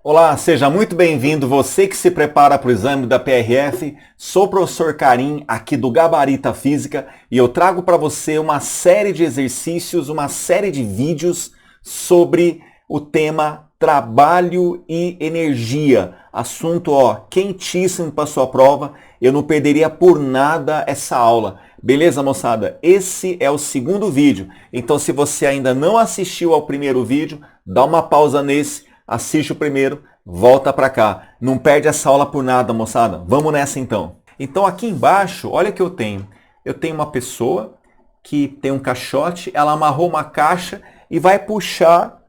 Olá, seja muito bem-vindo, você que se prepara para o exame da PRF. Sou o professor Karim, aqui do Gabarita Física, e eu trago para você uma série de exercícios, uma série de vídeos sobre o tema trabalho e energia. Assunto, quentíssimo para sua prova. Eu não perderia por nada essa aula. Beleza, moçada? Esse é o segundo vídeo. Então, se você ainda não assistiu ao primeiro vídeo, dá uma pausa nesse. Assiste o primeiro, volta para cá. Não perde essa aula por nada, moçada. Vamos nessa então. Então aqui embaixo, olha o que eu tenho. Eu tenho uma pessoa que tem um caixote, ela amarrou uma caixa e vai puxar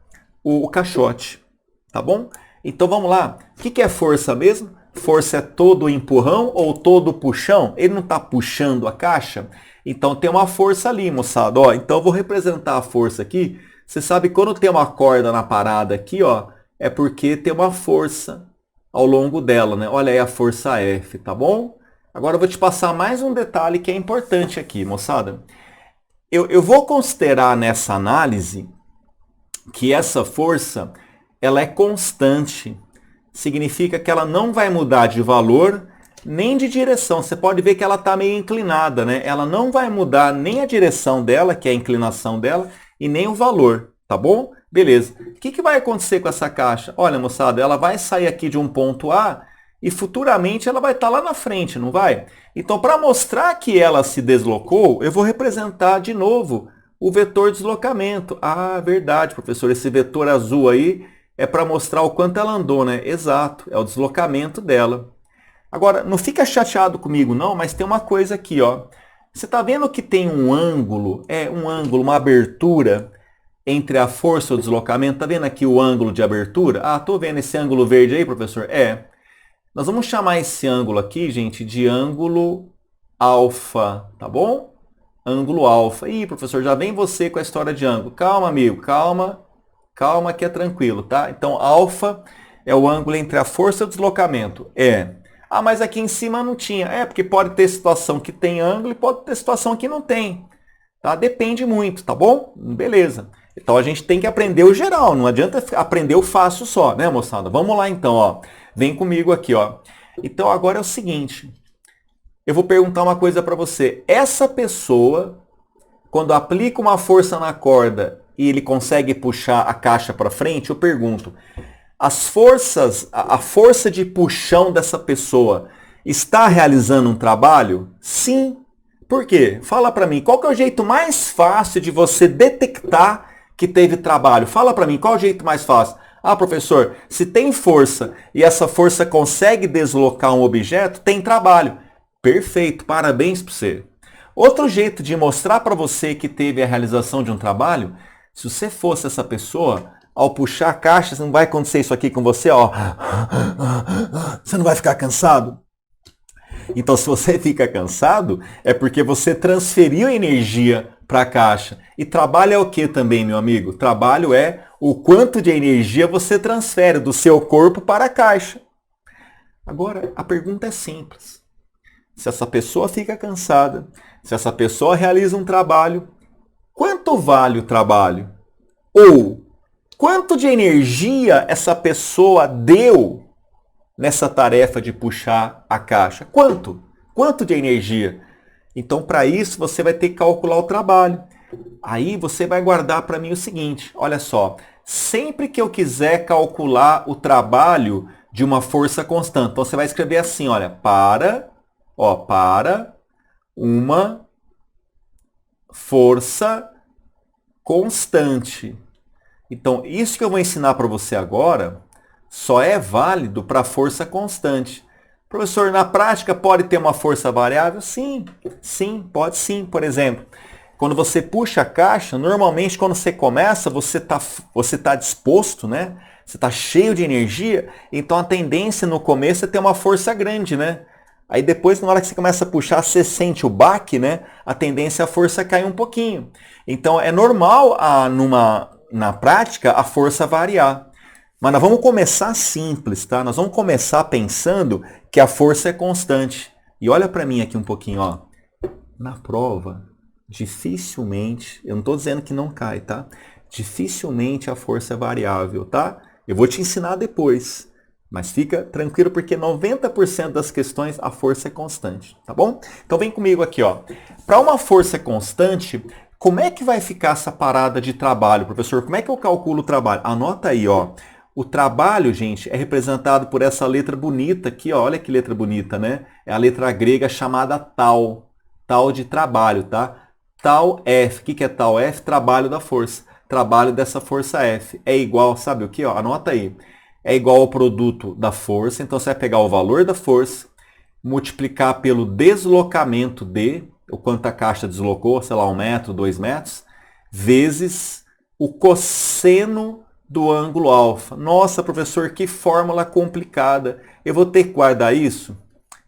o caixote, tá bom? Então vamos lá. O que é força mesmo? Força é todo empurrão ou todo puxão? Ele não está puxando a caixa? Então tem uma força ali, moçada. Então eu vou representar a força aqui. Você sabe quando tem uma corda na parada aqui, é porque tem uma força ao longo dela, né? Olha aí a força F, tá bom? Agora eu vou te passar mais um detalhe que é importante aqui, moçada. Eu vou considerar nessa análise que essa força, ela é constante. Significa que ela não vai mudar de valor nem de direção. Você pode ver que ela está meio inclinada, né? Ela não vai mudar nem a direção dela, que é a inclinação dela, e nem o valor, tá bom? Beleza. O que vai acontecer com essa caixa? Olha, moçada, ela vai sair aqui de um ponto A e futuramente ela vai estar lá na frente, não vai? Então, para mostrar que ela se deslocou, eu vou representar de novo o vetor deslocamento. Ah, verdade, professor, esse vetor azul aí é para mostrar o quanto ela andou, né? Exato, é o deslocamento dela. Agora, não fica chateado comigo não, mas tem uma coisa aqui, Você está vendo que tem um ângulo, uma abertura entre a força e o deslocamento? Está vendo aqui o ângulo de abertura? Ah, estou vendo esse ângulo verde aí, professor? Nós vamos chamar esse ângulo aqui, gente, de ângulo alfa, tá bom? Ângulo alfa. Ih, professor, já vem você com a história de ângulo. Calma, amigo, calma. Calma que é tranquilo, tá? Então, alfa é o ângulo entre a força e o deslocamento. Ah, mas aqui em cima não tinha. Porque pode ter situação que tem ângulo e pode ter situação que não tem. Tá? Depende muito, tá bom? Beleza. Então a gente tem que aprender o geral, não adianta aprender o fácil só, né, moçada? Vamos lá então, Vem comigo aqui, Então agora é o seguinte. Eu vou perguntar uma coisa para você. Essa pessoa, quando aplica uma força na corda e ele consegue puxar a caixa para frente, eu pergunto, a força de puxão dessa pessoa está realizando um trabalho? Sim. Por quê? Fala para mim, qual que é o jeito mais fácil de você detectar que teve trabalho? Fala para mim, qual é o jeito mais fácil? Ah, professor, se tem força e essa força consegue deslocar um objeto, tem trabalho. Perfeito, parabéns para você. Outro jeito de mostrar para você que teve a realização de um trabalho, se você fosse essa pessoa, ao puxar a caixa, não vai acontecer isso aqui com você, Você não vai ficar cansado? Então, se você fica cansado, é porque você transferiu energia para a caixa. E trabalho é o que também, meu amigo? Trabalho é o quanto de energia você transfere do seu corpo para a caixa. Agora, a pergunta é simples. Se essa pessoa fica cansada, se essa pessoa realiza um trabalho, quanto vale o trabalho? Ou quanto de energia essa pessoa deu nessa tarefa de puxar a caixa? Quanto? Quanto de energia? Então, para isso, você vai ter que calcular o trabalho. Aí você vai guardar para mim o seguinte, olha só, sempre que eu quiser calcular o trabalho de uma força constante, então você vai escrever assim, olha, para uma força constante. Então, isso que eu vou ensinar para você agora só é válido para força constante. Professor, na prática pode ter uma força variável? Sim, pode sim. Por exemplo, quando você puxa a caixa, normalmente quando você começa, você tá disposto, né? Você está cheio de energia, então a tendência no começo é ter uma força grande, né? Aí depois, na hora que você começa a puxar, você sente o baque, né? A tendência é a força cair um pouquinho. Então é normal na prática a força variar. Mas nós vamos começar simples, tá? Nós vamos começar pensando que a força é constante. E olha para mim aqui um pouquinho, Na prova, dificilmente, eu não estou dizendo que não cai, tá? Dificilmente a força é variável, tá? Eu vou te ensinar depois. Mas fica tranquilo porque 90% das questões a força é constante, tá bom? Então vem comigo aqui, ó. Para uma força constante, como é que vai ficar essa parada de trabalho, professor? Como é que eu calculo o trabalho? Anota aí, ó. O trabalho, gente, é representado por essa letra bonita aqui, ó. Olha que letra bonita, né? É a letra grega chamada tau. Tau de trabalho, tá? Tau F. O que é tau F? Trabalho da força. Trabalho dessa força F. É igual, sabe o que? Ó? Anota aí. É igual ao produto da força. Então, você vai pegar o valor da força, multiplicar pelo deslocamento D, o quanto a caixa deslocou, sei lá, 1 metro, 2 metros, vezes o cosseno do ângulo alfa. Nossa, professor, que fórmula complicada. Eu vou ter que guardar isso?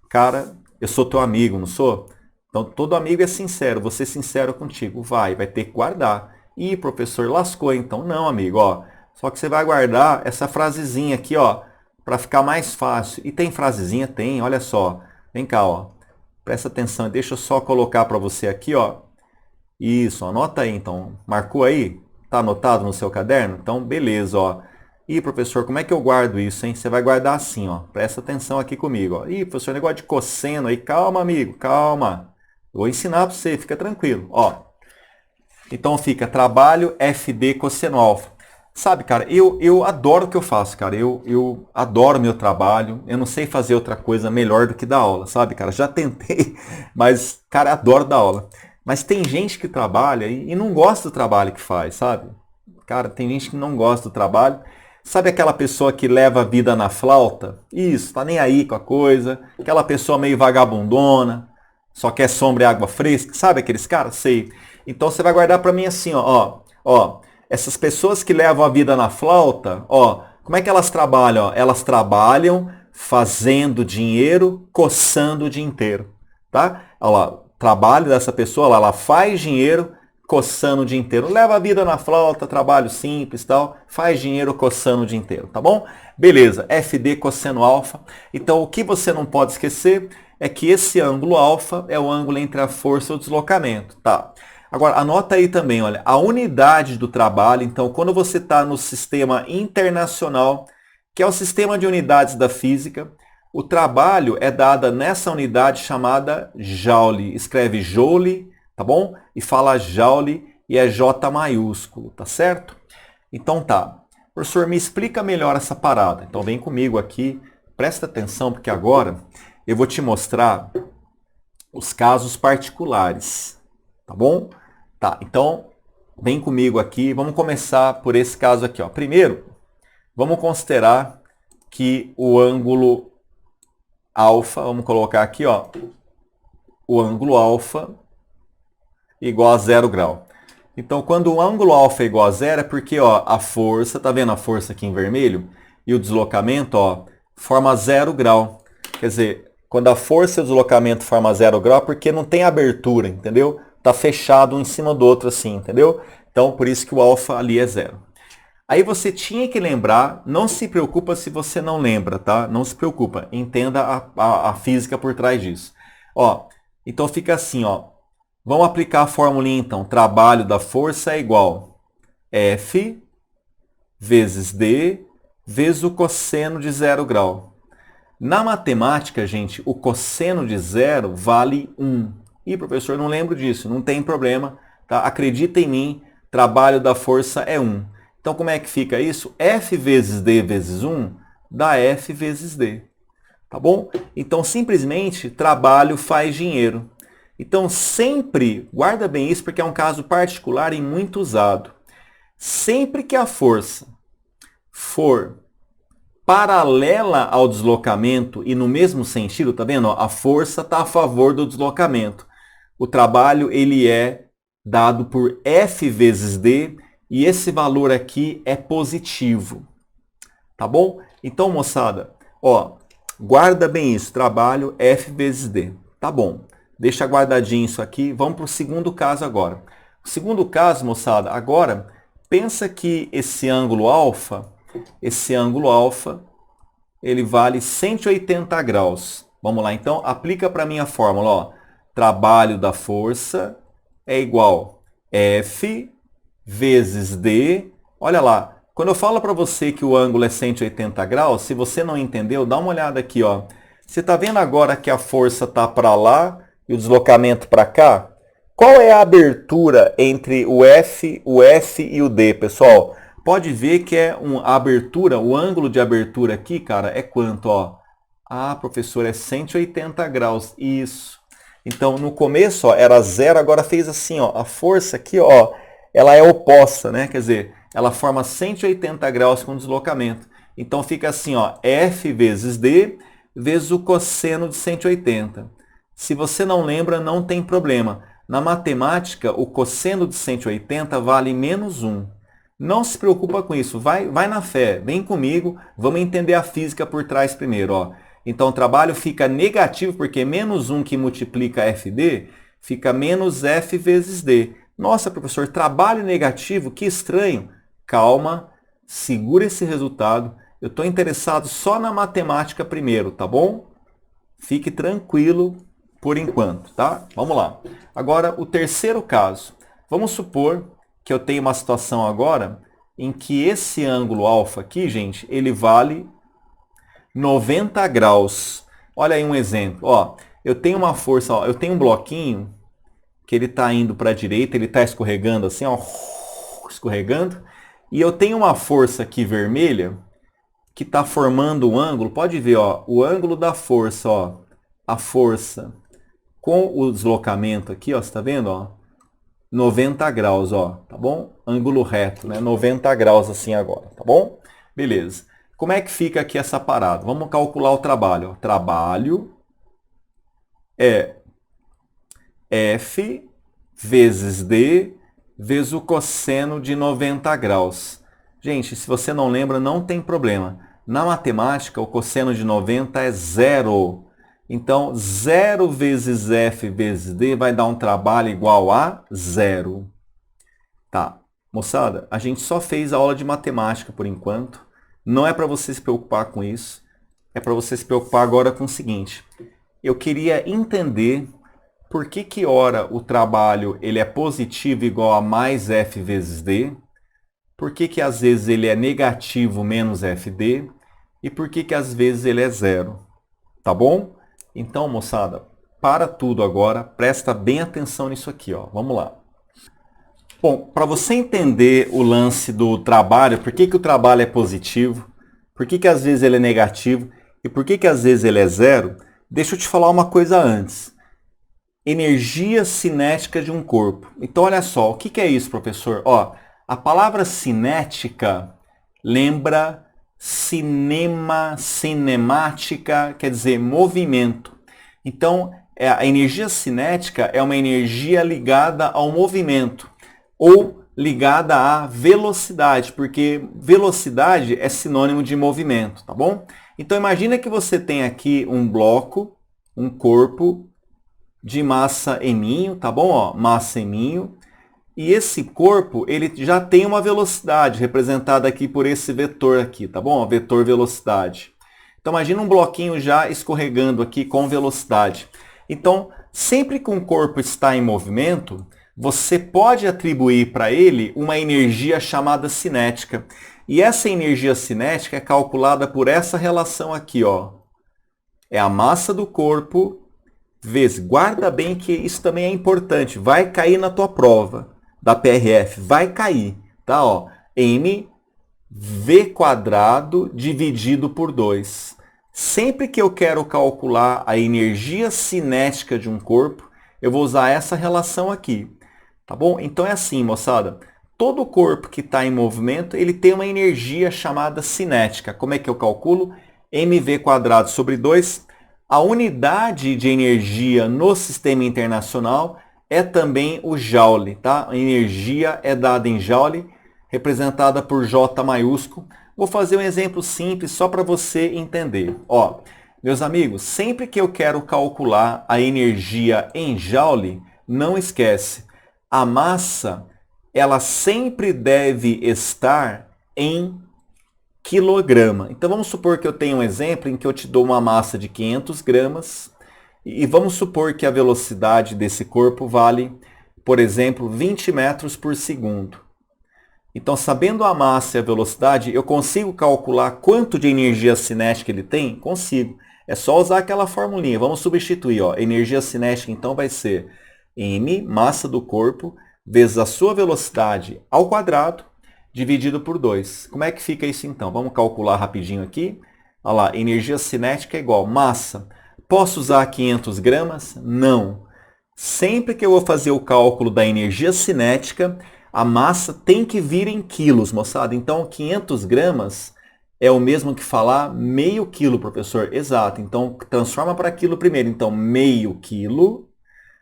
Cara, eu sou teu amigo, não sou? Então, todo amigo é sincero, vou ser sincero contigo. Vai ter que guardar. Ih, professor, lascou então. Não, amigo, ó. Só que você vai guardar essa frasezinha aqui, ó, para ficar mais fácil. E tem frasezinha? Tem, olha só. Vem cá, ó. Presta atenção, deixa eu só colocar para você aqui, ó. Isso, anota aí então. Marcou aí? Tá anotado no seu caderno? Então, beleza, ó. Ih, professor, como é que eu guardo isso, hein? Você vai guardar assim, ó. Presta atenção aqui comigo, ó. Ih, professor, negócio de cosseno aí. Calma, amigo, calma. Eu vou ensinar para você, fica tranquilo, ó. Então fica trabalho FD cosseno alfa. Sabe, cara, eu adoro o que eu faço, cara. Eu adoro meu trabalho. Eu não sei fazer outra coisa melhor do que dar aula, sabe, cara? Já tentei, mas, cara, adoro dar aula. Mas tem gente que trabalha e não gosta do trabalho que faz, sabe? Cara, tem gente que não gosta do trabalho. Sabe aquela pessoa que leva a vida na flauta? Isso, tá nem aí com a coisa. Aquela pessoa meio vagabundona, só quer sombra e água fresca. Sabe aqueles caras? Sei. Então você vai guardar pra mim assim, ó. Essas pessoas que levam a vida na flauta, ó, como é que elas trabalham? Ó? Elas trabalham fazendo dinheiro, coçando o dia inteiro, tá? Olha lá, o trabalho dessa pessoa, ela faz dinheiro, coçando o dia inteiro. Leva a vida na flauta, trabalho simples, tal, faz dinheiro coçando o dia inteiro, tá bom? Beleza, FD cosseno alfa. Então, o que você não pode esquecer é que esse ângulo alfa é o ângulo entre a força e o deslocamento, tá? Agora, anota aí também, olha, a unidade do trabalho. Então, quando você está no sistema internacional, que é o sistema de unidades da física, o trabalho é dado nessa unidade chamada Joule. Escreve Joule, tá bom? E fala Joule e é J maiúsculo, tá certo? Então tá. Professor, me explica melhor essa parada. Então vem comigo aqui, presta atenção, porque agora eu vou te mostrar os casos particulares. Tá bom? Tá, então vem comigo aqui, vamos começar por esse caso aqui, ó. Primeiro, vamos considerar que o ângulo alfa, vamos colocar aqui, ó, o ângulo alfa igual a 0 grau. Então, quando o ângulo alfa é igual a 0, é porque, ó, a força, tá vendo a força aqui em vermelho? E o deslocamento, ó, forma 0 grau. Quer dizer, quando a força e o deslocamento formam 0 grau, é porque não tem abertura, entendeu? Tá fechado um em cima do outro assim, entendeu? Então, por isso que o alfa ali é 0. Aí você tinha que lembrar, não se preocupa se você não lembra, tá? Não se preocupa, entenda a física por trás disso. Ó, então fica assim, ó. Vamos aplicar a formulinha então. Trabalho da força é igual F vezes D vezes o cosseno de 0 grau. Na matemática, gente, o cosseno de 0 vale 1. Ih, professor, não lembro disso. Não tem problema, tá? Acredita em mim, trabalho da força é 1. Então, como é que fica isso? F vezes D vezes 1 dá F vezes D. Tá bom? Então, simplesmente, trabalho faz dinheiro. Então, sempre, guarda bem isso, porque é um caso particular e muito usado. Sempre que a força for paralela ao deslocamento e no mesmo sentido, tá vendo? A força está a favor do deslocamento. O trabalho ele é dado por F vezes D e esse valor aqui é positivo. Tá bom? Então, moçada, ó, guarda bem isso, trabalho F vezes D. Tá bom, deixa guardadinho isso aqui. Vamos para o segundo caso agora. O segundo caso, moçada, agora, pensa que esse ângulo alfa, ele vale 180 graus. Vamos lá, então, aplica para mim a fórmula, ó. Trabalho da força é igual F vezes D. Olha lá, Quando eu falo para você que o ângulo é 180 graus, se você não entendeu, dá uma olhada aqui, ó. Você está vendo agora que a força está para lá e o deslocamento para cá? Qual é a abertura entre o F e o D, pessoal? Pode ver que a abertura, o ângulo de abertura aqui, cara, é quanto, ó? Ah, professor, é 180 graus. Isso. Então, no começo, ó, era zero, agora fez assim, ó. A força aqui, ó, ela é oposta, né? Quer dizer, ela forma 180 graus com deslocamento. Então, fica assim, ó, F vezes D vezes o cosseno de 180. Se você não lembra, não tem problema. Na matemática, o cosseno de 180 vale menos 1. Não se preocupa com isso, vai na fé, vem comigo, vamos entender a física por trás primeiro. Ó. Então o trabalho fica negativo, porque menos 1 que multiplica FD, fica menos F vezes D. Nossa, professor, trabalho negativo, que estranho. Calma, segura esse resultado. Eu estou interessado só na matemática primeiro, tá bom? Fique tranquilo por enquanto, tá? Vamos lá. Agora, o terceiro caso. Vamos supor que eu tenho uma situação agora em que esse ângulo alfa aqui, gente, ele vale 90 graus. Olha aí um exemplo. Ó, eu tenho uma força, ó, eu tenho um bloquinho que ele está indo para a direita, ele está escorregando assim, ó, escorregando. E eu tenho uma força aqui vermelha que está formando um ângulo. Pode ver, ó, o ângulo da força, ó, a força com o deslocamento aqui, ó, você está vendo, ó? 90 graus, ó, tá bom? Ângulo reto, né? 90 graus assim agora, tá bom? Beleza. Como é que fica aqui essa parada? Vamos calcular o trabalho. Ó. Trabalho é F vezes D vezes o cosseno de 90 graus. Gente, se você não lembra, não tem problema. Na matemática, o cosseno de 90 é zero. Então, 0 vezes F vezes D vai dar um trabalho igual a zero. Tá, moçada, a gente só fez a aula de matemática por enquanto. Não é para você se preocupar com isso. É para você se preocupar agora com o seguinte. Eu queria entender por que ora o trabalho ele é positivo igual a mais F vezes D. Por que às vezes ele é negativo menos FD. E por que às vezes ele é zero. Tá bom? Então, moçada, para tudo agora, presta bem atenção nisso aqui, ó. Vamos lá. Bom, para você entender o lance do trabalho, por que o trabalho é positivo, por que às vezes ele é negativo e por que às vezes ele é zero, deixa eu te falar uma coisa antes. Energia cinética de um corpo. Então, olha só, o que é isso, professor? Ó, a palavra cinética lembra cinemática, quer dizer, movimento. Então, a energia cinética é uma energia ligada ao movimento ou ligada à velocidade, porque velocidade é sinônimo de movimento, tá bom? Então, imagina que você tem aqui um bloco, um corpo de massa m, tá bom? Ó, massa m. E esse corpo, ele já tem uma velocidade, representada aqui por esse vetor aqui, tá bom? Vetor velocidade. Então, imagina um bloquinho já escorregando aqui com velocidade. Então, sempre que um corpo está em movimento, você pode atribuir para ele uma energia chamada cinética. E essa energia cinética é calculada por essa relação aqui, ó. É a massa do corpo vezes. Guarda bem que isso também é importante, vai cair na tua prova da PRF, vai cair, tá? Ó, mv² dividido por 2. Sempre que eu quero calcular a energia cinética de um corpo, eu vou usar essa relação aqui, tá bom? Então é assim, moçada, todo corpo que está em movimento, ele tem uma energia chamada cinética. Como é que eu calculo? mv² sobre 2. A unidade de energia no sistema internacional é também o joule, tá? A energia é dada em joule, representada por J maiúsculo. Vou fazer um exemplo simples só para você entender. Ó, meus amigos, sempre que eu quero calcular a energia em joule, não esquece, a massa, ela sempre deve estar em quilograma. Então vamos supor que eu tenho um exemplo em que eu te dou uma massa de 500 gramas e vamos supor que a velocidade desse corpo vale, por exemplo, 20 metros por segundo. Então, sabendo a massa e a velocidade, eu consigo calcular quanto de energia cinética ele tem? Consigo. É só usar aquela formulinha. Vamos substituir. Ó. Energia cinética, então, vai ser m, massa do corpo, vezes a sua velocidade ao quadrado, dividido por 2. Como é que fica isso, então? Vamos calcular rapidinho aqui. Olha lá, energia cinética é igual massa. Posso usar 500 gramas? Não. Sempre que eu vou fazer o cálculo da energia cinética, a massa tem que vir em quilos, moçada. Então, 500 gramas é o mesmo que falar meio quilo, professor. Exato. Então, transforma para quilo primeiro. Então, meio quilo.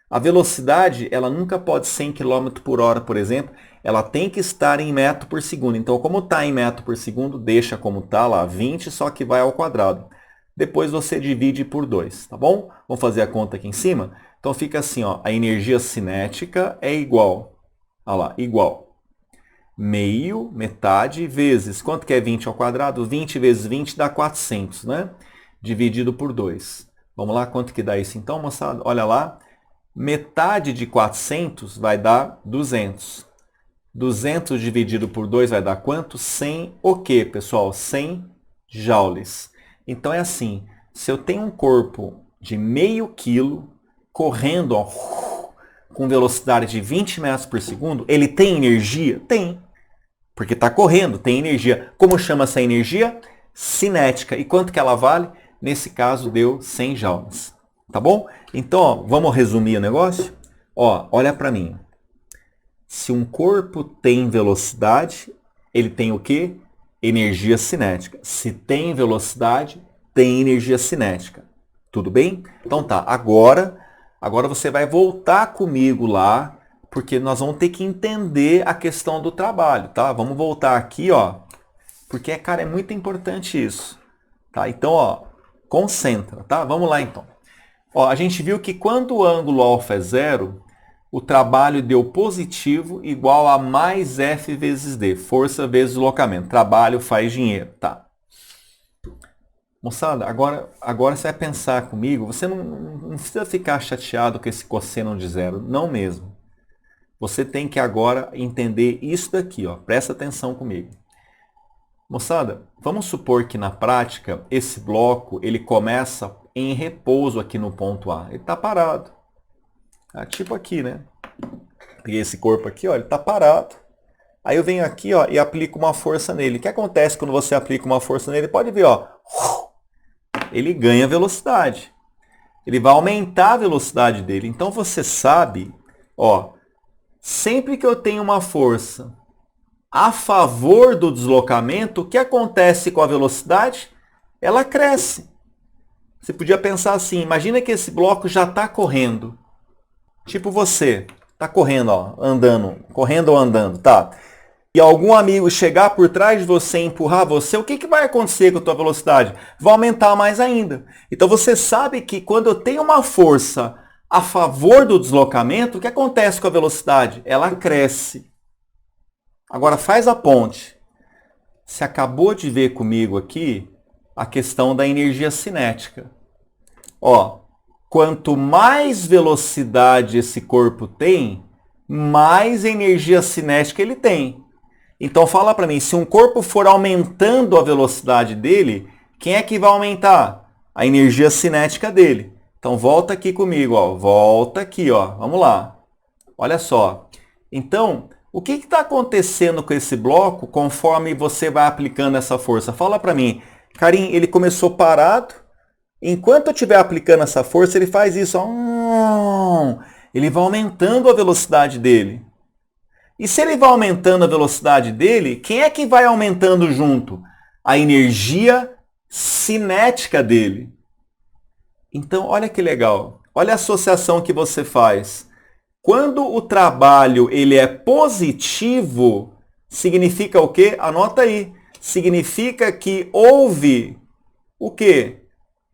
A velocidade, ela nunca pode ser em quilômetro por hora, por exemplo. Ela tem que estar em metro por segundo. Então, como está em metro por segundo, deixa como está lá, 20, só que vai ao quadrado. Depois você divide por 2, tá bom? Vamos fazer a conta aqui em cima? Então, fica assim, ó, a energia cinética é igual. Olha lá, igual. Meio, metade, vezes. Quanto que é 20 ao quadrado? 20 vezes 20 dá 400, né? Dividido por 2. Vamos lá, quanto que dá isso então, moçada? Olha lá. Metade de 400 vai dar 200. 200 dividido por 2 vai dar quanto? 100 o quê, pessoal? 100 joules. Então é assim, se eu tenho um corpo de meio quilo correndo, ó, com velocidade de 20 metros por segundo, ele tem energia? Tem. Porque está correndo, tem energia. Como chama essa energia? Cinética. E quanto que ela vale? Nesse caso, deu 100 joules. Tá bom? Então, ó, vamos resumir o negócio? Ó, olha para mim. Se um corpo tem velocidade, ele tem o quê? Energia cinética. Se tem velocidade, tem energia cinética. Tudo bem? Então tá, agora você vai voltar comigo lá, porque nós vamos ter que entender a questão do trabalho, tá? Vamos voltar aqui, ó, porque, cara, é muito importante isso, tá? Então, ó, concentra, tá? Vamos lá, então. Ó, a gente viu que quando o ângulo alfa é zero, o trabalho deu positivo igual a mais F vezes D, força vezes deslocamento. Trabalho faz dinheiro, tá? Moçada, agora você vai pensar comigo, você não precisa ficar chateado com esse cosseno de zero, não mesmo. Você tem que agora entender isso daqui, ó. Presta atenção comigo. Moçada, vamos supor que na prática esse bloco ele começa em repouso aqui no ponto A. Ele está parado. Ah, tipo aqui, né? Peguei esse corpo aqui, ó, ele está parado. Aí eu venho aqui, ó, e aplico uma força nele. O que acontece quando você aplica uma força nele? Pode ver, ó. Ele ganha velocidade. Ele vai aumentar a velocidade dele. Então você sabe, ó, sempre que eu tenho uma força a favor do deslocamento, o que acontece com a velocidade? Ela cresce. Você podia pensar assim, imagina que esse bloco já está correndo. Tipo você, está correndo, ó, andando, correndo ou andando, tá? E algum amigo chegar por trás de você e empurrar você, o que vai acontecer com a tua velocidade? Vai aumentar mais ainda. Então você sabe que quando eu tenho uma força a favor do deslocamento, o que acontece com a velocidade? Ela cresce. Agora faz a ponte. Você acabou de ver comigo aqui a questão da energia cinética. Ó, quanto mais velocidade esse corpo tem, mais energia cinética ele tem. Então fala para mim, se um corpo for aumentando a velocidade dele, quem é que vai aumentar? A energia cinética dele. Então volta aqui comigo, ó. Volta aqui, ó. Vamos lá. Olha só. Então, o que está acontecendo com esse bloco conforme você vai aplicando essa força? Fala para mim. Karim, ele começou parado. Enquanto eu estiver aplicando essa força, ele faz isso. Ó. Ele vai aumentando a velocidade dele. E se ele vai aumentando a velocidade dele, quem é que vai aumentando junto? A energia cinética dele. Então, olha que legal. Olha a associação que você faz. Quando o trabalho ele é positivo, significa o quê? Anota aí. Significa que houve o quê?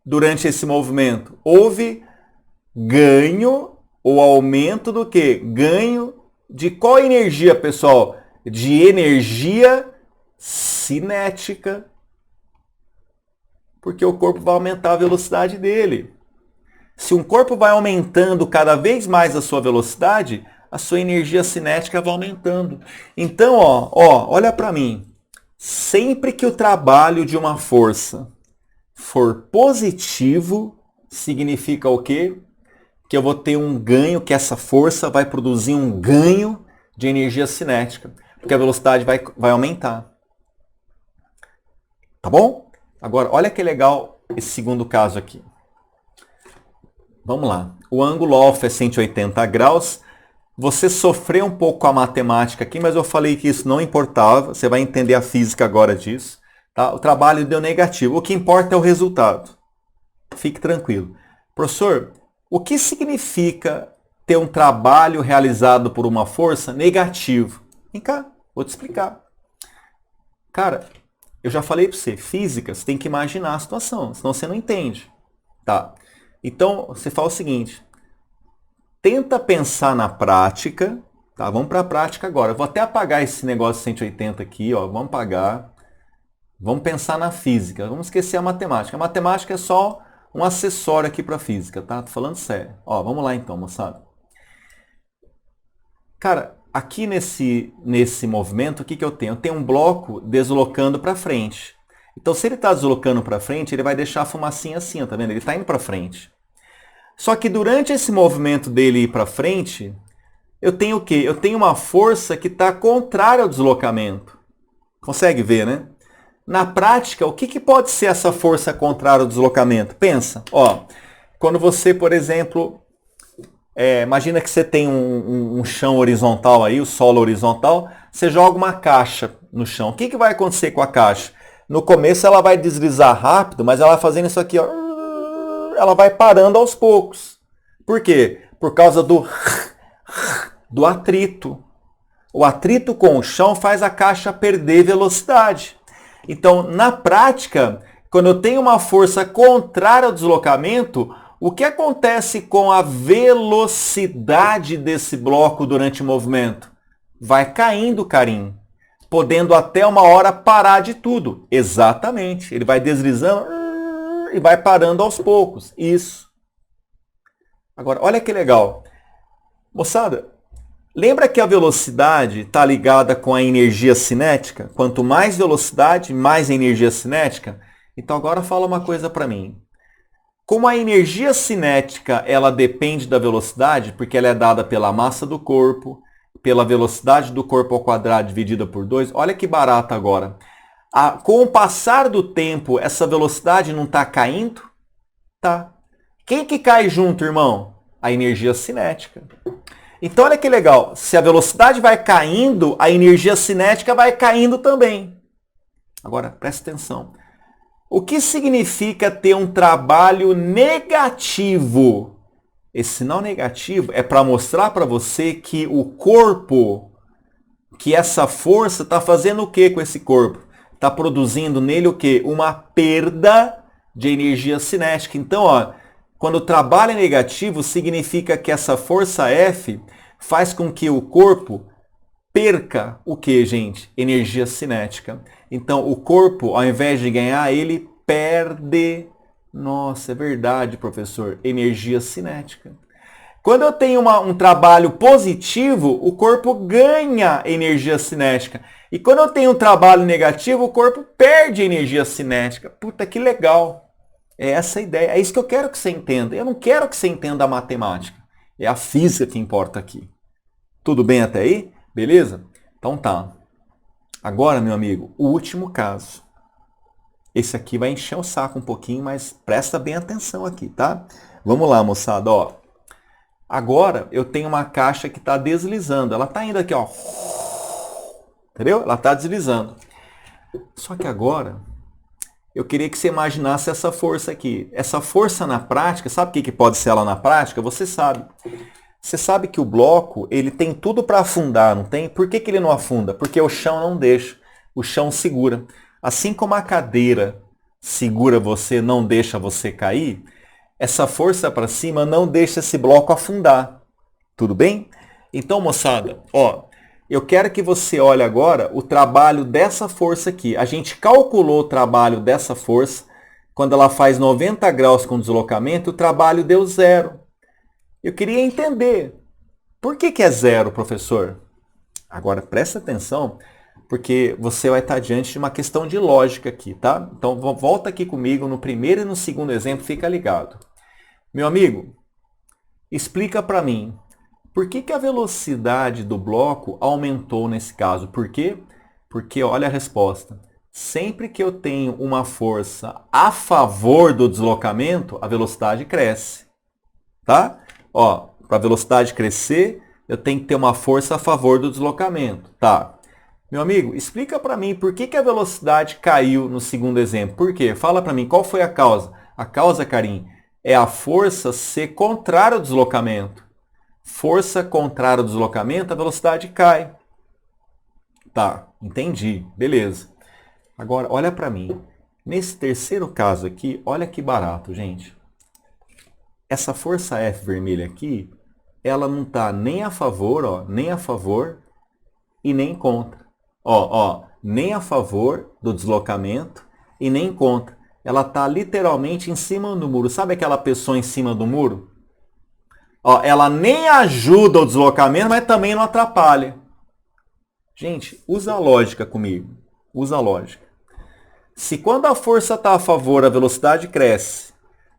Durante esse movimento? Houve ganho ou aumento do quê? Ganho de qual energia, pessoal? De energia cinética. Porque o corpo vai aumentar a velocidade dele. Se um corpo vai aumentando cada vez mais a sua velocidade, a sua energia cinética vai aumentando. Então, olha para mim. Sempre que o trabalho de uma força for positivo, significa o quê? Que eu vou ter um ganho, que essa força vai produzir um ganho de energia cinética, porque a velocidade vai aumentar. Tá bom? Agora, olha que legal esse segundo caso aqui. Vamos lá. O ângulo alfa é 180 graus. Você sofreu um pouco com a matemática aqui, mas eu falei que isso não importava. Você vai entender a física agora disso. Tá? O trabalho deu negativo. O que importa é o resultado. Fique tranquilo. Professor, o que significa ter um trabalho realizado por uma força negativo? Vem cá, vou te explicar. Cara, eu já falei para você, física, você tem que imaginar a situação, senão você não entende. Tá? Então, você fala o seguinte. Tenta pensar na prática, tá? Vamos para a prática agora. Eu vou até apagar esse negócio de 180 aqui, ó. Vamos apagar. Vamos pensar na física. Vamos esquecer a matemática. A matemática é só um acessório aqui para a física, tá? Tô falando sério. Ó, vamos lá então, moçada. Cara, aqui nesse movimento, o que eu tenho? Eu tenho um bloco deslocando para frente. Então, se ele está deslocando para frente, ele vai deixar a fumacinha assim, ó, tá vendo? Ele está indo para frente. Só que durante esse movimento dele ir para frente, eu tenho o quê? Eu tenho uma força que está contrária ao deslocamento. Consegue ver, né? Na prática, o que pode ser essa força contrária ao deslocamento? Pensa, ó, quando você, por exemplo, imagina que você tem um chão horizontal aí, o solo horizontal, você joga uma caixa no chão. O que vai acontecer com a caixa? No começo ela vai deslizar rápido, mas ela vai fazendo isso aqui, ó. Ela vai parando aos poucos. Por quê? Por causa do atrito. O atrito com o chão faz a caixa perder velocidade. Então, na prática, quando eu tenho uma força contrária ao deslocamento, o que acontece com a velocidade desse bloco durante o movimento? Vai caindo, carinho, podendo até uma hora parar de tudo. Exatamente. Ele vai deslizando e vai parando aos poucos. Isso. Agora, olha que legal. Moçada, lembra que a velocidade está ligada com a energia cinética? Quanto mais velocidade, mais energia cinética. Então agora fala uma coisa para mim. Como a energia cinética ela depende da velocidade, porque ela é dada pela massa do corpo, pela velocidade do corpo ao quadrado dividida por 2, olha que barato agora. Com o passar do tempo, essa velocidade não está caindo? Tá. Quem que cai junto, irmão? A energia cinética. Então, olha que legal. Se a velocidade vai caindo, a energia cinética vai caindo também. Agora, presta atenção. O que significa ter um trabalho negativo? Esse sinal negativo é para mostrar para você que o corpo, que essa força está fazendo o que com esse corpo? Está produzindo nele o quê? Uma perda de energia cinética. Então, ó, quando o trabalho é negativo, significa que essa força F faz com que o corpo perca o que, gente? Energia cinética. Então, o corpo, ao invés de ganhar, ele perde. Nossa, é verdade, professor. Energia cinética. Quando eu tenho um trabalho positivo, o corpo ganha energia cinética. E quando eu tenho um trabalho negativo, o corpo perde energia cinética. Puta, que legal. É essa a ideia. É isso que eu quero que você entenda. Eu não quero que você entenda a matemática. É a física que importa aqui. Tudo bem até aí? Beleza? Então tá. Agora, meu amigo, o último caso. Esse aqui vai encher o saco um pouquinho, mas presta bem atenção aqui, tá? Vamos lá, moçada, ó. Agora eu tenho uma caixa que está deslizando. Ela está indo aqui, ó. Entendeu? Ela está deslizando. Só que agora eu queria que você imaginasse essa força aqui. Essa força na prática, sabe o que pode ser ela na prática? Você sabe. Você sabe que o bloco, ele tem tudo para afundar, não tem? Por que ele não afunda? Porque o chão não deixa. O chão segura. Assim como a cadeira segura você, não deixa você cair, essa força para cima não deixa esse bloco afundar. Tudo bem? Então, moçada, ó, eu quero que você olhe agora o trabalho dessa força aqui. A gente calculou o trabalho dessa força. Quando ela faz 90 graus com deslocamento, o trabalho deu 0. Eu queria entender Por que é zero, professor? Agora presta atenção, porque você vai estar diante de uma questão de lógica aqui, tá? Então volta aqui comigo no primeiro e no segundo exemplo, fica ligado. Meu amigo, explica para mim, por que a velocidade do bloco aumentou nesse caso? Por quê? Porque olha a resposta. Sempre que eu tenho uma força a favor do deslocamento, a velocidade cresce. Tá? Ó, para a velocidade crescer, eu tenho que ter uma força a favor do deslocamento. Tá. Meu amigo, explica para mim por que a velocidade caiu no segundo exemplo. Por quê? Fala para mim, qual foi a causa? A causa, Karim, é a força ser contrária ao deslocamento. Força contrária ao deslocamento, a velocidade cai. Tá, entendi. Beleza. Agora, olha para mim. Nesse terceiro caso aqui, olha que barato, gente. Essa força F vermelha aqui, ela não está nem a favor, ó, nem a favor e nem contra. Ó, nem a favor do deslocamento e nem contra. Ela está literalmente em cima do muro. Sabe aquela pessoa em cima do muro? Ó, ela nem ajuda o deslocamento, mas também não atrapalha. Gente, usa a lógica comigo. Usa a lógica. Se quando a força está a favor, a velocidade cresce.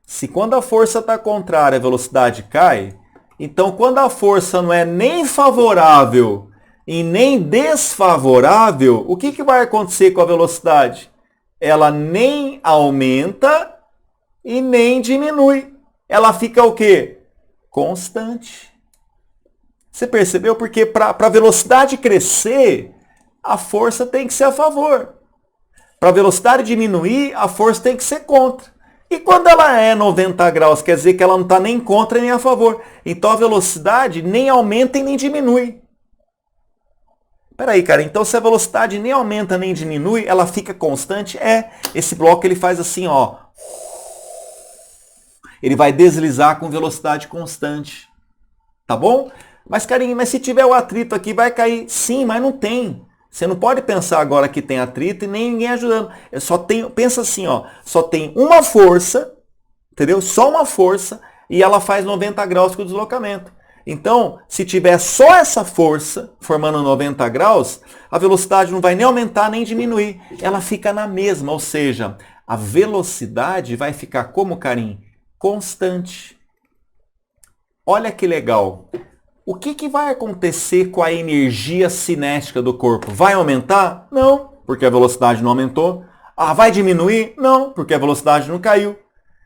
Se quando a força está contrária, a velocidade cai. Então, quando a força não é nem favorável e nem desfavorável, o que vai acontecer com a velocidade? Ela nem aumenta e nem diminui. Ela fica o quê? Constante. Você percebeu? Porque para a velocidade crescer, a força tem que ser a favor. Para a velocidade diminuir, a força tem que ser contra. E quando ela é 90 graus, quer dizer que ela não está nem contra nem a favor. Então a velocidade nem aumenta e nem diminui. Peraí, cara, então se a velocidade nem aumenta nem diminui, ela fica constante? Esse bloco ele faz assim, ó. Ele vai deslizar com velocidade constante. Tá bom? Mas, carinho, mas se tiver o atrito aqui, vai cair. Sim, mas não tem. Você não pode pensar agora que tem atrito e nem ninguém ajudando. Pensa assim, ó, só tem uma força, entendeu? Só uma força e ela faz 90 graus com o deslocamento. Então, se tiver só essa força formando 90 graus, a velocidade não vai nem aumentar nem diminuir. Ela fica na mesma, ou seja, a velocidade vai ficar como, Karim? Constante. Olha que legal. O que vai acontecer com a energia cinética do corpo? Vai aumentar? Não, porque a velocidade não aumentou. Ah, vai diminuir? Não, porque a velocidade não caiu.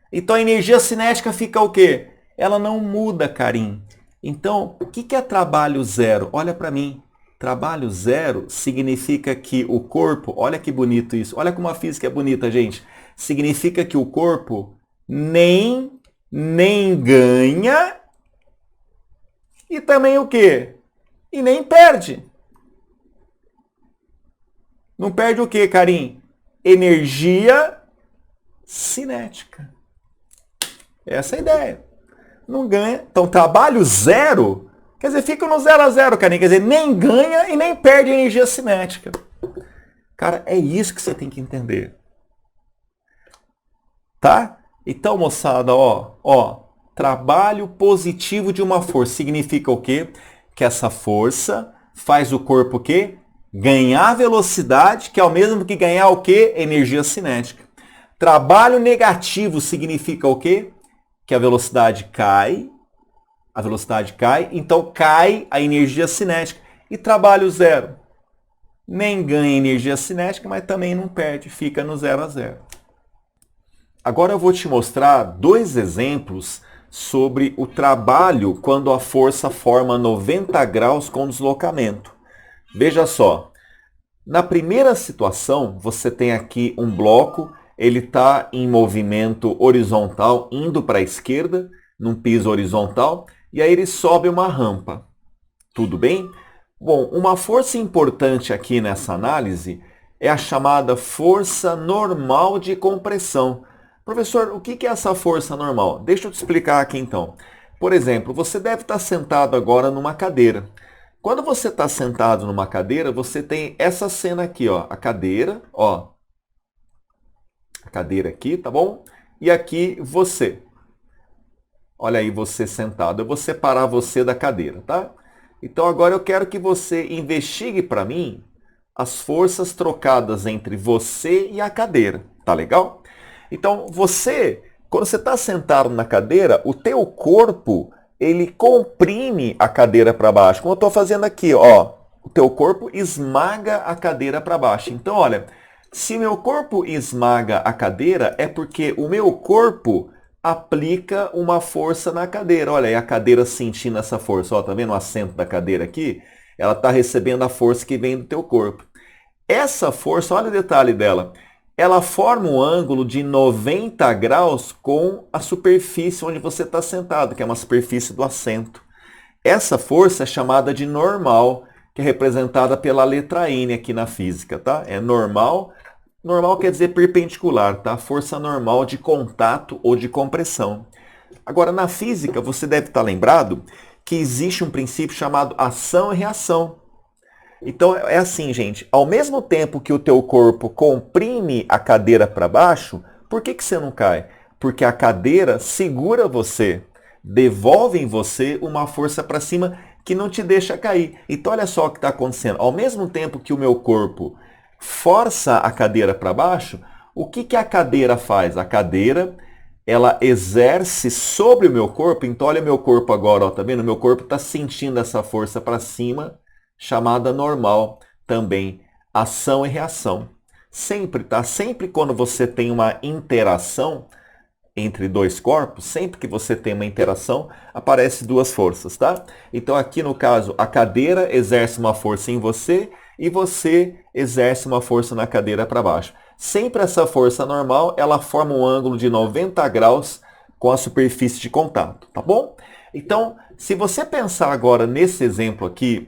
Então a energia cinética fica o quê? Ela não muda, Karim. Então, o que é trabalho zero? Olha para mim. Trabalho zero significa que o corpo, olha que bonito isso, olha como a física é bonita, gente. Significa que o corpo nem ganha e também o quê? E nem perde. Não perde o quê, Karim? Energia cinética. Essa é a ideia. Não ganha. Então, trabalho zero, quer dizer, fica no 0 a 0, Karim. Quer dizer, nem ganha e nem perde energia cinética. Cara, é isso que você tem que entender. Tá? Então, moçada, ó. Trabalho positivo de uma força significa o quê? Que essa força faz o corpo o quê? Ganhar velocidade, que é o mesmo que ganhar o quê? Energia cinética. Trabalho negativo significa o quê? Que a velocidade cai, então cai a energia cinética. E trabalho zero? Nem ganha energia cinética, mas também não perde, fica no 0 a 0. Agora eu vou te mostrar dois exemplos sobre o trabalho quando a força forma 90 graus com deslocamento. Veja só, na primeira situação, você tem aqui um bloco, ele está em movimento horizontal, indo para a esquerda, num piso horizontal, e aí ele sobe uma rampa. Tudo bem? Bom, uma força importante aqui nessa análise é a chamada força normal de compressão. Professor, o que é essa força normal? Deixa eu te explicar aqui então. Por exemplo, você deve estar sentado agora numa cadeira. Quando você está sentado numa cadeira, você tem essa cena aqui, ó, a cadeira, ó. A cadeira aqui, tá bom? E aqui você. Olha aí você sentado. Eu vou separar você da cadeira, tá? Então agora eu quero que você investigue para mim as forças trocadas entre você e a cadeira, tá legal? Então quando você está sentado na cadeira, o teu corpo, ele comprime a cadeira para baixo, como eu estou fazendo aqui, ó. O teu corpo esmaga a cadeira para baixo. Então, olha, se o meu corpo esmaga a cadeira, é porque o meu corpo aplica uma força na cadeira. Olha aí a cadeira sentindo essa força. Ó, tá vendo o assento da cadeira aqui? Ela está recebendo a força que vem do teu corpo. Essa força, olha o detalhe dela, ela forma um ângulo de 90 graus com a superfície onde você está sentado, que é uma superfície do assento. Essa força é chamada de normal, que é representada pela letra N aqui na física, tá? É normal. Normal quer dizer perpendicular, tá? Força normal de contato ou de compressão. Agora, na física, você deve estar lembrado que existe um princípio chamado ação e reação. Então, é assim, gente. Ao mesmo tempo que o teu corpo comprime a cadeira para baixo, por que você não cai? Porque a cadeira segura você, devolve em você uma força para cima que não te deixa cair. Então, olha só o que está acontecendo. Ao mesmo tempo que o meu corpo força a cadeira para baixo, o que a cadeira faz? A cadeira, ela exerce sobre o meu corpo. Então, olha o meu corpo agora, ó, tá vendo? O meu corpo está sentindo essa força para cima, chamada normal, também ação e reação. Sempre, tá? Sempre quando você tem uma interação entre dois corpos, sempre que você tem uma interação, aparece duas forças, tá? Então aqui no caso, a cadeira exerce uma força em você e você exerce uma força na cadeira para baixo. Sempre essa força normal, ela forma um ângulo de 90 graus com a superfície de contato, tá bom? Então, se você pensar agora nesse exemplo aqui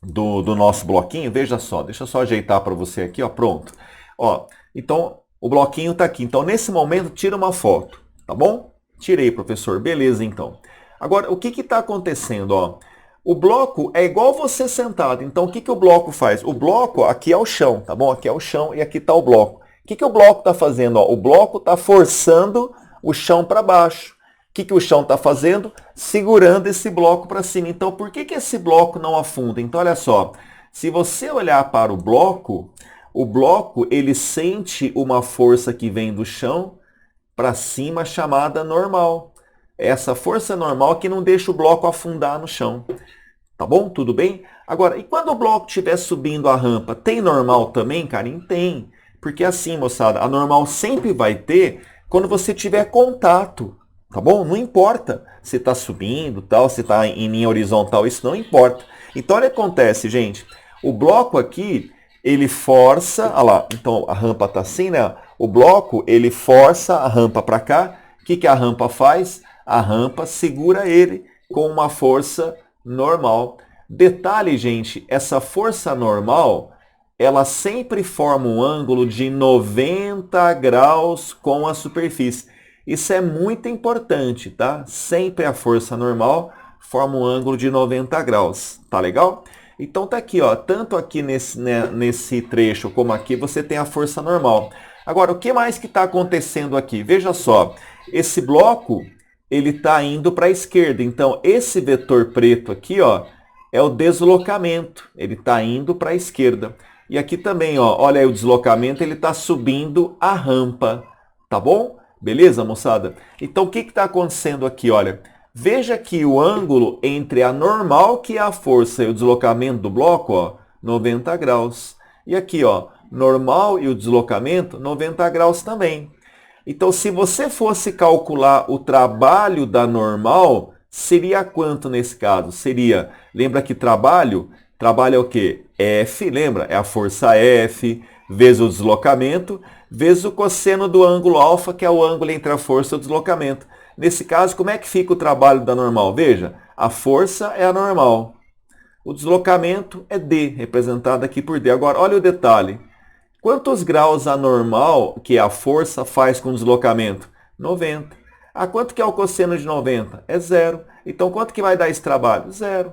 do nosso bloquinho, veja só, deixa eu só ajeitar para você aqui, ó, pronto. Ó, então, o bloquinho está aqui. Então, nesse momento, tira uma foto, tá bom? Tirei, professor. Beleza, então. Agora, o que está acontecendo? Ó? O bloco é igual você sentado. Então, o que o bloco faz? O bloco, aqui é o chão, tá bom? Aqui é o chão e aqui está o bloco. O que o bloco está fazendo? Ó? O bloco está forçando o chão para baixo. O que o chão está fazendo? Segurando esse bloco para cima. Então, por que esse bloco não afunda? Então, olha só. Se você olhar para o bloco ele sente uma força que vem do chão para cima chamada normal. Essa força normal que não deixa o bloco afundar no chão. Tá bom? Tudo bem? Agora, e quando o bloco estiver subindo a rampa, tem normal também, Karim? Tem. Porque assim, moçada, a normal sempre vai ter quando você tiver contato. Tá bom? Não importa se está subindo, tal, se está em linha horizontal, isso não importa. Então, olha o que acontece, gente. O bloco aqui, ele força, olha lá, então a rampa está assim, né? O bloco, ele força a rampa para cá. O que a rampa faz? A rampa segura ele com uma força normal. Detalhe, gente, essa força normal, ela sempre forma um ângulo de 90 graus com a superfície. Isso é muito importante, tá? Sempre a força normal forma um ângulo de 90 graus, tá legal? Então tá aqui, ó, tanto aqui nesse trecho como aqui você tem a força normal. Agora, o que mais que está acontecendo aqui? Veja só, esse bloco, ele está indo para a esquerda. Então, esse vetor preto aqui, ó, é o deslocamento. Ele está indo para a esquerda. E aqui também, ó, olha aí o deslocamento, ele está subindo a rampa, tá bom? Beleza, moçada? Então, o que está acontecendo aqui? Olha, veja que o ângulo entre a normal, que é a força, e o deslocamento do bloco, ó, 90 graus. E aqui, ó, normal e o deslocamento, 90 graus também. Então, se você fosse calcular o trabalho da normal, seria quanto nesse caso? Seria, lembra que trabalho é o quê? F, lembra? É a força F, vezes o deslocamento, vezes o cosseno do ângulo alfa, que é o ângulo entre a força e o deslocamento. Nesse caso, como é que fica o trabalho da normal? Veja, a força é a normal. O deslocamento é D, representado aqui por D. Agora, olha o detalhe. Quantos graus a normal, que é a força, faz com o deslocamento? 90. Ah, quanto que é o cosseno de 90? É 0. Então, quanto que vai dar esse trabalho? 0.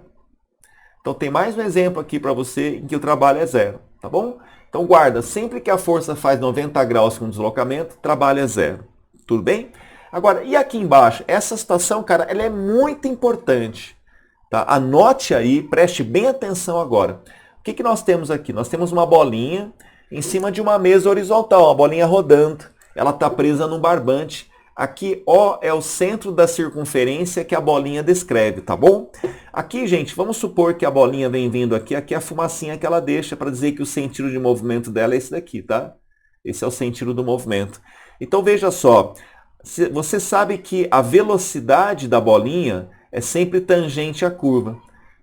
Então, tem mais um exemplo aqui para você em que o trabalho é 0, tá bom? Então, guarda, sempre que a força faz 90 graus com o deslocamento, o trabalho é 0. Tudo bem? Agora, e aqui embaixo? Essa situação, cara, ela é muito importante. Tá? Anote aí, preste bem atenção agora. O que nós temos aqui? Nós temos uma bolinha em cima de uma mesa horizontal, uma bolinha rodando. Ela está presa num barbante. Aqui O é o centro da circunferência que a bolinha descreve, tá bom? Aqui, gente, vamos supor que a bolinha vem vindo aqui é a fumacinha que ela deixa para dizer que o sentido de movimento dela é esse daqui, tá? Esse é o sentido do movimento. Então veja só, você sabe que a velocidade da bolinha é sempre tangente à curva,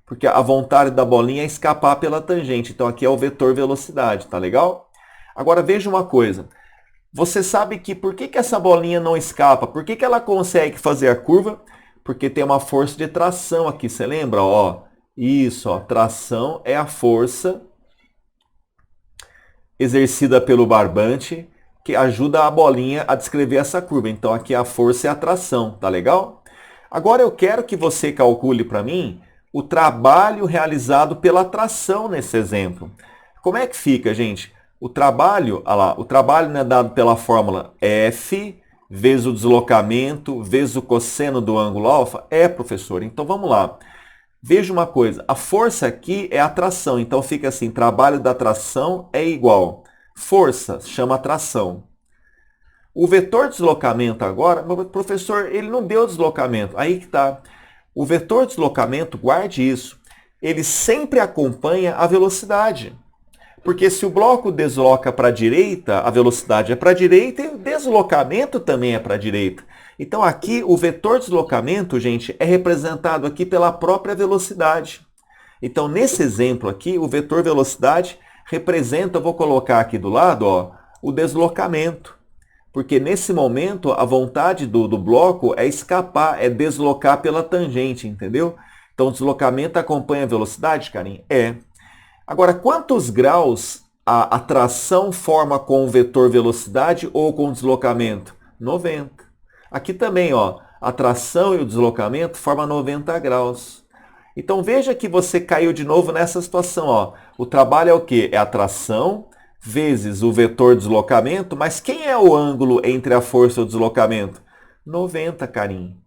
porque a vontade da bolinha é escapar pela tangente. Então aqui é o vetor velocidade, tá legal? Agora veja uma coisa. Você sabe que por que essa bolinha não escapa? Por que ela consegue fazer a curva? Porque tem uma força de tração aqui, você lembra? Ó, isso, ó, tração é a força exercida pelo barbante que ajuda a bolinha a descrever essa curva. Então aqui a força é a tração, tá legal? Agora eu quero que você calcule para mim o trabalho realizado pela tração nesse exemplo. Como é que fica, gente? O trabalho, olha lá, o trabalho é dado pela fórmula F vezes o deslocamento vezes o cosseno do ângulo alfa? É, professor. Então vamos lá. Veja uma coisa, a força aqui é a tração, então fica assim, trabalho da tração é igual. Força chama tração. O vetor deslocamento agora, professor, ele não deu deslocamento. Aí que está. O vetor deslocamento, guarde isso, ele sempre acompanha a velocidade. Porque se o bloco desloca para a direita, a velocidade é para a direita e o deslocamento também é para a direita. Então aqui o vetor deslocamento, gente, é representado aqui pela própria velocidade. Então nesse exemplo aqui, o vetor velocidade representa, eu vou colocar aqui do lado, ó, o deslocamento. Porque nesse momento a vontade do bloco é escapar, é deslocar pela tangente, entendeu? Então o deslocamento acompanha a velocidade, carinha? É. Agora, quantos graus a tração forma com o vetor velocidade ou com o deslocamento? 90. Aqui também, ó, a tração e o deslocamento formam 90 graus. Então veja que você caiu de novo nessa situação, ó. O trabalho é o quê? É a tração vezes o vetor deslocamento, mas quem é o ângulo entre a força e o deslocamento? 90, carinho.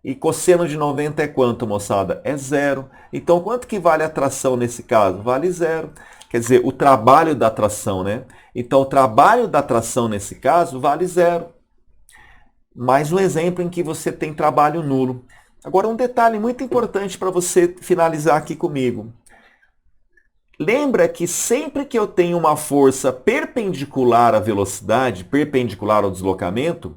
E cosseno de 90 é quanto, moçada? É zero. Então, quanto que vale a tração nesse caso? Vale zero. Quer dizer, o trabalho da tração, né? Então, o trabalho da tração nesse caso vale zero. Mais um exemplo em que você tem trabalho nulo. Agora, um detalhe muito importante para você finalizar aqui comigo. Lembra que sempre que eu tenho uma força perpendicular à velocidade, perpendicular ao deslocamento,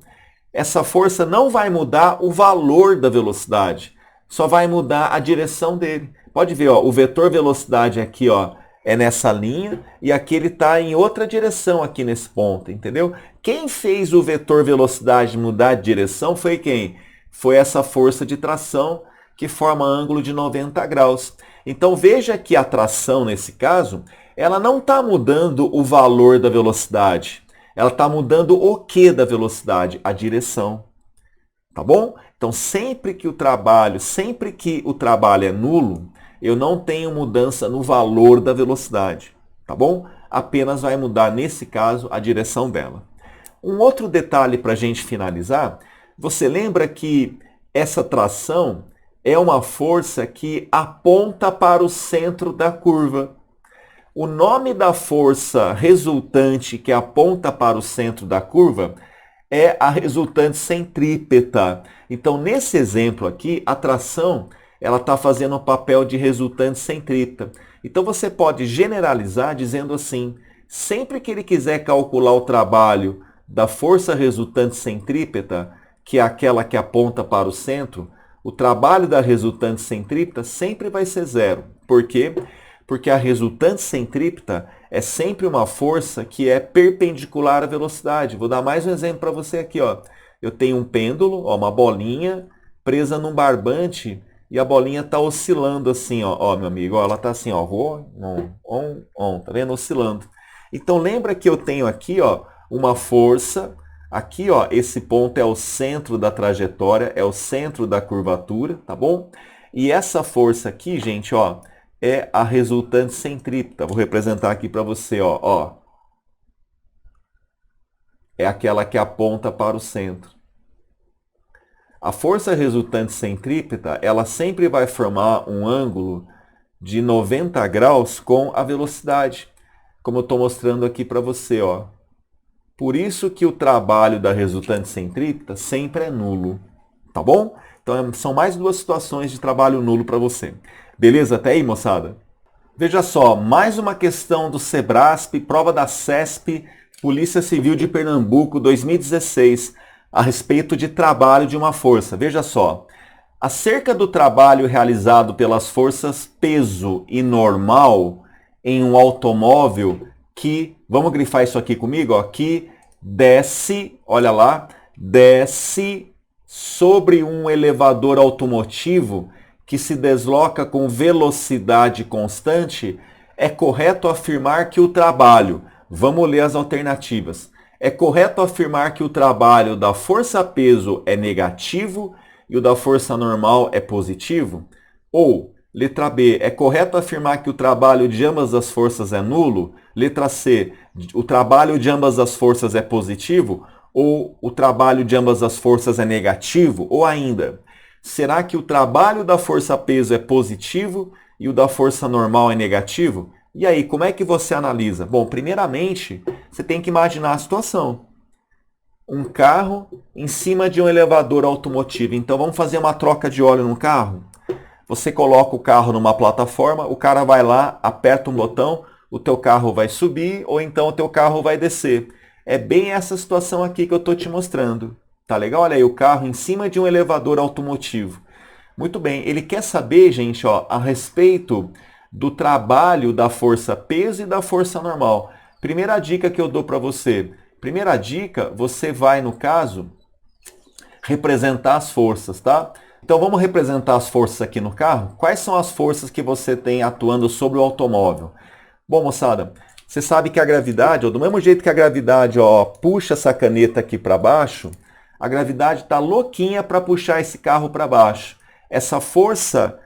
essa força não vai mudar o valor da velocidade, só vai mudar a direção dele. Pode ver, ó, o vetor velocidade aqui, ó, é nessa linha e aqui ele está em outra direção aqui nesse ponto, entendeu? Quem fez o vetor velocidade mudar de direção foi quem? Foi essa força de tração que forma ângulo de 90 graus. Então veja que a tração, nesse caso, ela não está mudando o valor da velocidade. Ela está mudando o que da velocidade? A direção. Tá bom? Então sempre que o trabalho é nulo, eu não tenho mudança no valor da velocidade. Tá bom? Apenas vai mudar, nesse caso, a direção dela. Um outro detalhe para a gente finalizar, você lembra que essa tração é uma força que aponta para o centro da curva. O nome da força resultante que aponta para o centro da curva é a resultante centrípeta. Então, nesse exemplo aqui, a tração está fazendo o papel de resultante centrípeta. Então, você pode generalizar dizendo assim, sempre que ele quiser calcular o trabalho da força resultante centrípeta, que é aquela que aponta para o centro, o trabalho da resultante centrípeta sempre vai ser zero. Por quê? Porque a resultante centrípeta é sempre uma força que é perpendicular à velocidade. Vou dar mais um exemplo para você aqui, ó. Eu tenho um pêndulo, ó, uma bolinha presa num barbante e a bolinha está oscilando assim, ó, meu amigo, ó, ela está assim, ó, tá vendo? Oscilando. Então lembra que eu tenho aqui, ó, uma força. Aqui, ó, esse ponto é o centro da trajetória, é o centro da curvatura, tá bom? E essa força aqui, gente, ó, é a resultante centrípeta. Vou representar aqui para você, ó. É aquela que aponta para o centro. A força resultante centrípeta, ela sempre vai formar um ângulo de 90 graus com a velocidade, como eu estou mostrando aqui para você, ó. Por isso que o trabalho da resultante centrípeta sempre é nulo, tá bom? Então são mais duas situações de trabalho nulo para você. Beleza até aí, moçada? Veja só, mais uma questão do Sebrasp, prova da CESP, Polícia Civil de Pernambuco, 2016, a respeito de trabalho de uma força. Veja só, acerca do trabalho realizado pelas forças peso e normal em um automóvel que, vamos grifar isso aqui comigo, ó, que desce, olha lá, desce sobre um elevador automotivo que se desloca com velocidade constante, é correto afirmar que o trabalho, vamos ler as alternativas, é correto afirmar que o trabalho da força-peso é negativo e o da força normal é positivo? Ou, letra B, é correto afirmar que o trabalho de ambas as forças é nulo? Letra C, o trabalho de ambas as forças é positivo? Ou o trabalho de ambas as forças é negativo? Ou ainda, será que o trabalho da força-peso é positivo e o da força normal é negativo? E aí, como é que você analisa? Bom, primeiramente, você tem que imaginar a situação. Um carro em cima de um elevador automotivo. Então, vamos fazer uma troca de óleo no carro? Você coloca o carro numa plataforma, o cara vai lá, aperta um botão, o teu carro vai subir ou então o teu carro vai descer. É bem essa situação aqui que eu estou te mostrando. Tá legal? Olha aí, o carro em cima de um elevador automotivo. Muito bem, ele quer saber, gente, ó, a respeito do trabalho da força peso e da força normal. Primeira dica que eu dou para você. Primeira dica, você vai, no caso, representar as forças, tá? Então vamos representar as forças aqui no carro. Quais são as forças que você tem atuando sobre o automóvel? Bom, moçada, você sabe que a gravidade, ó, do mesmo jeito que a gravidade, ó, puxa essa caneta aqui para baixo, a gravidade está louquinha para puxar esse carro para baixo. Essa força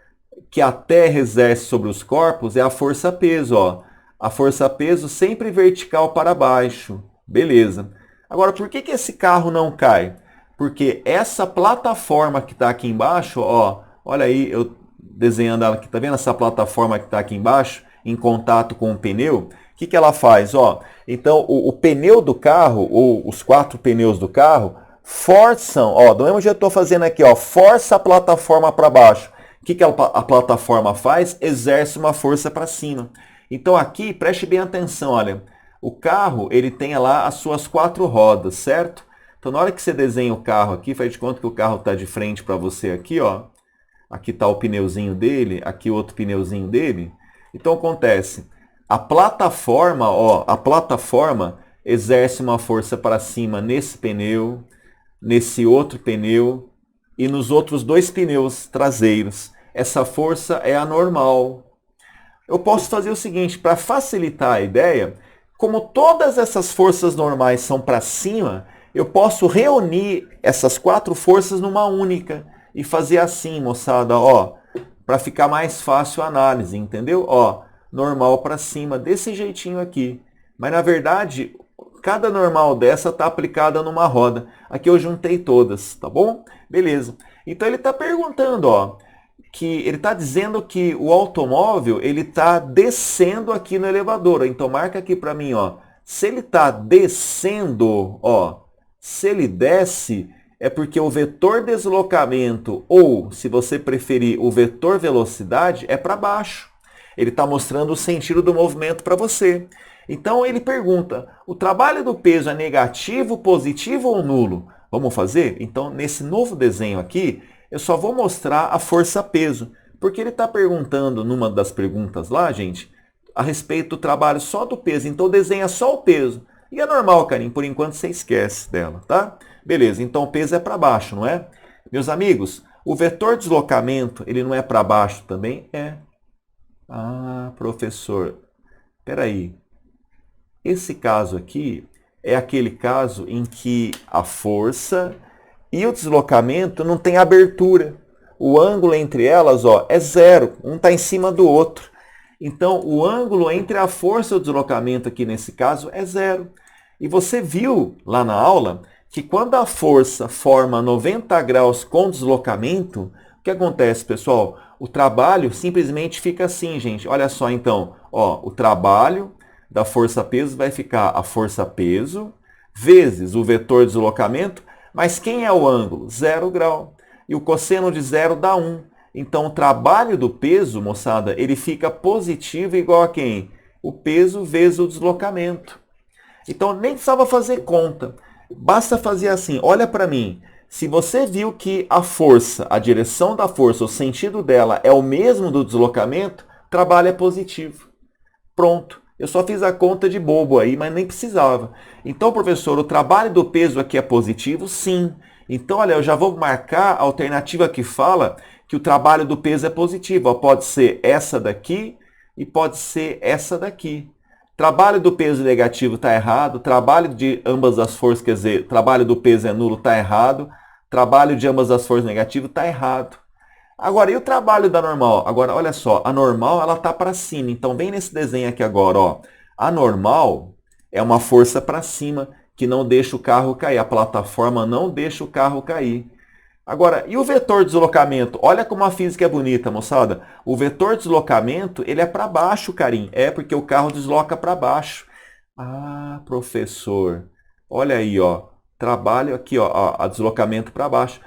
que a Terra exerce sobre os corpos é a força-peso, ó. A força-peso sempre vertical para baixo. Beleza. Agora, por que esse carro não cai? Porque essa plataforma que está aqui embaixo, ó, olha aí, eu desenhando ela aqui, tá vendo essa plataforma que está aqui embaixo, em contato com o pneu? O que ela faz? Ó, então, o pneu do carro, ou os 4 pneus do carro, forçam, ó, do mesmo jeito que eu estou fazendo aqui, ó, força a plataforma para baixo. O que a plataforma faz? Exerce uma força para cima. Então aqui, preste bem atenção, olha, o carro, ele tem lá as suas 4 rodas, certo? Então na hora que você desenha o carro aqui, faz de conta que o carro está de frente para você aqui, ó. Aqui está o pneuzinho dele, aqui outro pneuzinho dele. Então acontece, a plataforma, ó, a plataforma exerce uma força para cima nesse pneu, nesse outro pneu e nos outros 2 pneus traseiros. Essa força é a normal. Eu posso fazer o seguinte, para facilitar a ideia, como todas essas forças normais são para cima, eu posso reunir essas 4 forças numa única e fazer assim, moçada, ó, para ficar mais fácil a análise, entendeu? Ó, normal para cima, desse jeitinho aqui. Mas na verdade, cada normal dessa está aplicada numa roda. Aqui eu juntei todas, tá bom? Beleza. Então ele está perguntando, ó, que ele está dizendo que o automóvel ele está descendo aqui no elevador. Então marca aqui para mim, ó. Se ele está descendo, ó, se ele desce, é porque o vetor deslocamento, ou, se você preferir, o vetor velocidade, é para baixo. Ele está mostrando o sentido do movimento para você. Então ele pergunta, o trabalho do peso é negativo, positivo ou nulo? Vamos fazer? Então, nesse novo desenho aqui, eu só vou mostrar a força-peso. Porque ele está perguntando, numa das perguntas lá, gente, a respeito do trabalho só do peso. Então, desenha só o peso. E é normal, Karim, por enquanto você esquece dela, tá? Beleza, então o peso é para baixo, não é? Meus amigos, o vetor deslocamento, ele não é para baixo também? É. Ah, professor, peraí. Esse caso aqui é aquele caso em que a força e o deslocamento não tem abertura. O ângulo entre elas, ó, é 0. Um está em cima do outro. Então, o ângulo entre a força e o deslocamento aqui nesse caso é 0. E você viu lá na aula que quando a força forma 90 graus com deslocamento, o que acontece, pessoal? O trabalho simplesmente fica assim, gente. Olha só então, ó, o trabalho da força-peso vai ficar a força-peso vezes o vetor deslocamento, mas quem é o ângulo? 0 grau. E o cosseno de 0 dá 1. Então o trabalho do peso, moçada, ele fica positivo igual a quem? O peso vezes o deslocamento. Então nem precisava fazer conta. Basta fazer assim, olha para mim. Se você viu que a força, a direção da força, o sentido dela é o mesmo do deslocamento, trabalho é positivo. Pronto. Eu só fiz a conta de bobo aí, mas nem precisava. Então, professor, o trabalho do peso aqui é positivo? Sim. Então, olha, eu já vou marcar a alternativa que fala que o trabalho do peso é positivo. Ó, pode ser essa daqui e pode ser essa daqui. Trabalho do peso negativo está errado. Trabalho de ambas as forças, quer dizer, trabalho do peso é nulo, está errado. Trabalho de ambas as forças negativo está errado. Agora, e o trabalho da normal? Agora, olha só, a normal ela está para cima. Então, vem nesse desenho aqui agora, ó. A normal é uma força para cima que não deixa o carro cair. A plataforma não deixa o carro cair. Agora, e o vetor deslocamento? Olha como a física é bonita, moçada. O vetor deslocamento, ele é para baixo, carinho. É porque o carro desloca para baixo. Ah, professor. Olha aí, ó. Trabalho aqui, ó, a deslocamento para baixo.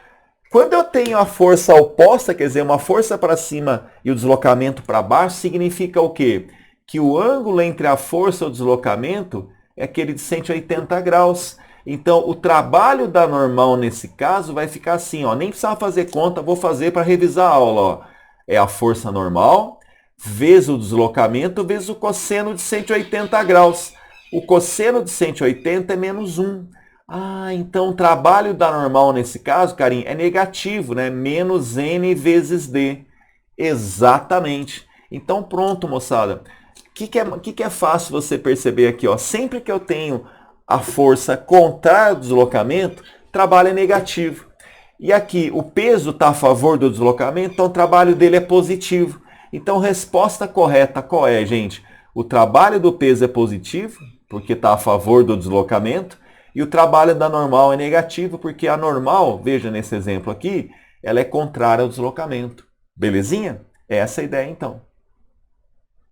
Quando eu tenho a força oposta, quer dizer, uma força para cima e o deslocamento para baixo, significa o quê? Que o ângulo entre a força e o deslocamento é aquele de 180 graus. Então, o trabalho da normal nesse caso vai ficar assim, ó, nem precisava fazer conta, vou fazer para revisar a aula. Ó. É a força normal vezes o deslocamento vezes o cosseno de 180 graus. O cosseno de 180 é menos 1. Ah, então o trabalho da normal nesse caso, carinho, é negativo, né? Menos n vezes d. Exatamente. Então pronto, moçada. O que é fácil você perceber aqui? Ó? Sempre que eu tenho a força contrária ao deslocamento, trabalho é negativo. E aqui, o peso está a favor do deslocamento, então o trabalho dele é positivo. Então, resposta correta qual é, gente? O trabalho do peso é positivo, porque está a favor do deslocamento. E o trabalho da normal é negativo, porque a normal, veja nesse exemplo aqui, ela é contrária ao deslocamento. Belezinha? Essa é a ideia então.